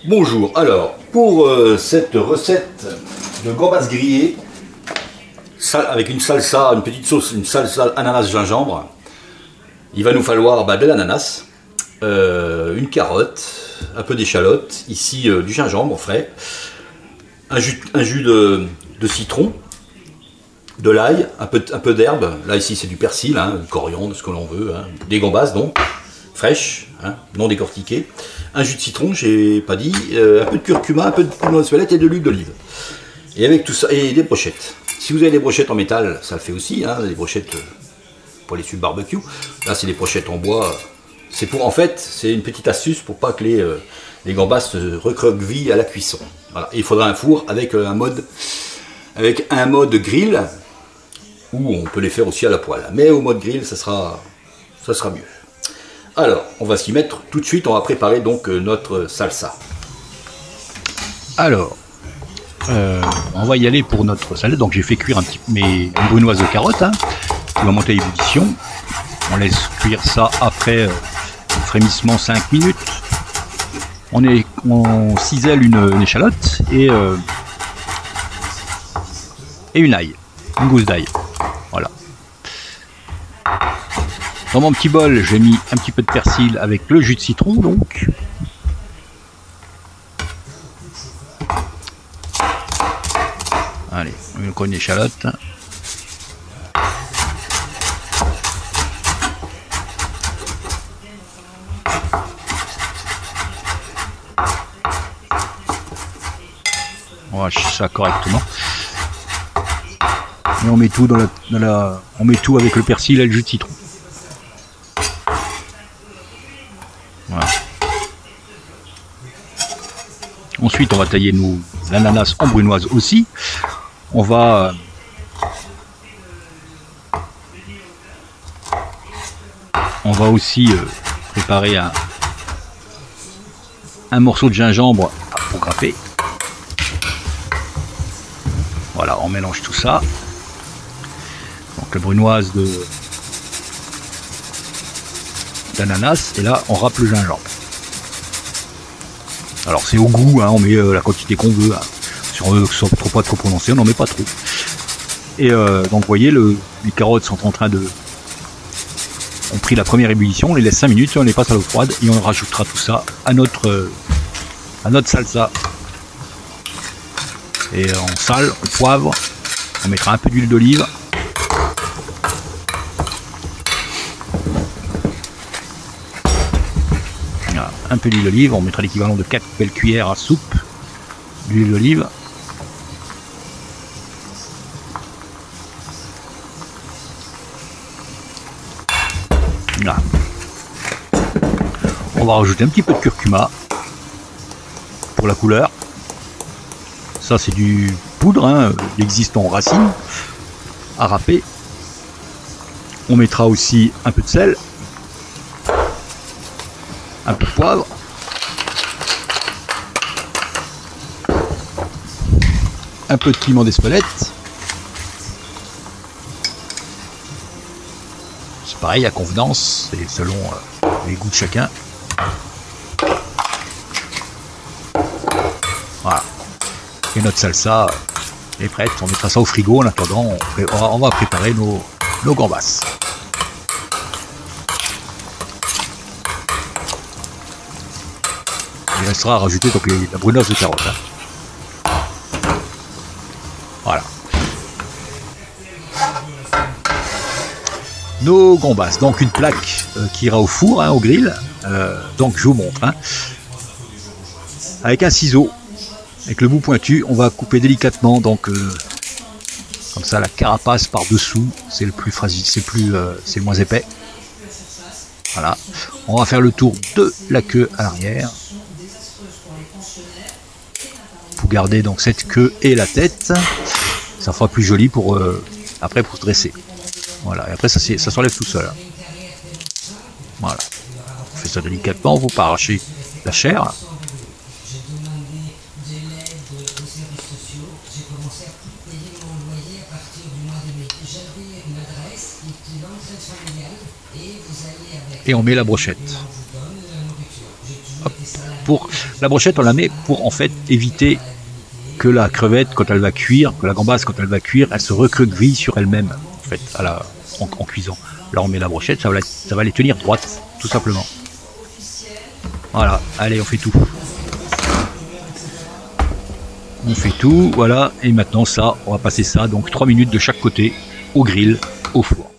Bonjour, alors pour cette recette de gambas grillées avec une salsa, une petite sauce, une salsa ananas gingembre, il va nous falloir de l'ananas, une carotte, un peu d'échalote, ici du gingembre frais, un jus de citron, de l'ail, un peu d'herbe, là ici c'est du persil, du coriandre, ce que l'on veut, des gambas donc, fraîches, non décortiquées, un jus de citron, j'ai pas dit, un peu de curcuma, un peu de piment de spelette et de l'huile d'olive. Et avec tout ça, et des brochettes. Si vous avez des brochettes en métal, ça le fait aussi, des brochettes pour les tubes barbecue. Là c'est des brochettes en bois. C'est pour, en fait, c'est une petite astuce pour pas que les gambas se recroquevillent à la cuisson. Voilà. Et il faudra un four avec un mode grill, ou on peut les faire aussi à la poêle. Mais au mode grill, ça sera mieux. Alors, on va s'y mettre tout de suite, on va préparer donc notre salsa. Alors, on va y aller pour notre salade. Donc j'ai fait cuire mes brunoises de carottes, qui vont monter à ébullition. On laisse cuire ça après frémissement 5 minutes. On cisèle une échalote et une ail, une gousse d'ail. Voilà. Dans mon petit bol, j'ai mis un petit peu de persil avec le jus de citron, donc. Allez, encore une échalote. On va hacher ça correctement. Et on met tout on met tout avec le persil et le jus de citron. Voilà. Ensuite, on va tailler l'ananas en brunoise aussi. On va aussi préparer un morceau de gingembre pour grapper. Voilà, on mélange tout ça. Donc la brunoise d'ananas, et là on râpe le gingembre. Alors c'est au goût, on met la quantité qu'on veut. Si on veut que ce soit pas trop prononcé, on n'en met pas trop. Et donc vous voyez, les carottes sont en train ont pris la première ébullition, on les laisse 5 minutes, on les passe à l'eau froide et on rajoutera tout ça à notre salsa. Et on sale, on poivre, on mettra un peu d'huile d'olive. Voilà, un peu d'huile d'olive, on mettra l'équivalent de 4 belles cuillères à soupe d'huile d'olive. Voilà. On va rajouter un petit peu de curcuma pour la couleur. Ça c'est du poudre, il existe en racine à râper. On mettra aussi un peu de sel, un peu de poivre, un peu de piment d'Espelette. C'est pareil à convenance, c'est selon les goûts de chacun. Voilà. Et notre salsa est prête, on mettra ça au frigo. En attendant, on va préparer nos gambas. Il restera à rajouter donc la brunoise de carotte. Voilà. Nos gambas, donc une plaque qui ira au four, au grill. Donc je vous montre. Avec un ciseau. Avec le bout pointu, on va couper délicatement, donc comme ça la carapace par dessous, c'est le plus fragile, c'est le moins épais. Voilà. On va faire le tour de la queue à l'arrière. Pour garder donc cette queue et la tête, ça fera plus joli pour après pour se dresser. Voilà. Et après ça s'enlève tout seul. Voilà. On fait ça délicatement, faut pas arracher la chair. Et on met la brochette. Hop. pour la brochette, on la met pour en fait éviter que la crevette, quand elle va cuire, que la gambasse, quand elle va cuire, elle se recroqueville sur elle-même, en fait, en cuisant. Là, on met la brochette, ça va les tenir droites, tout simplement. Voilà, allez, on fait tout. On fait tout, voilà, et maintenant ça, on va passer ça, donc 3 minutes de chaque côté, au grill, au four.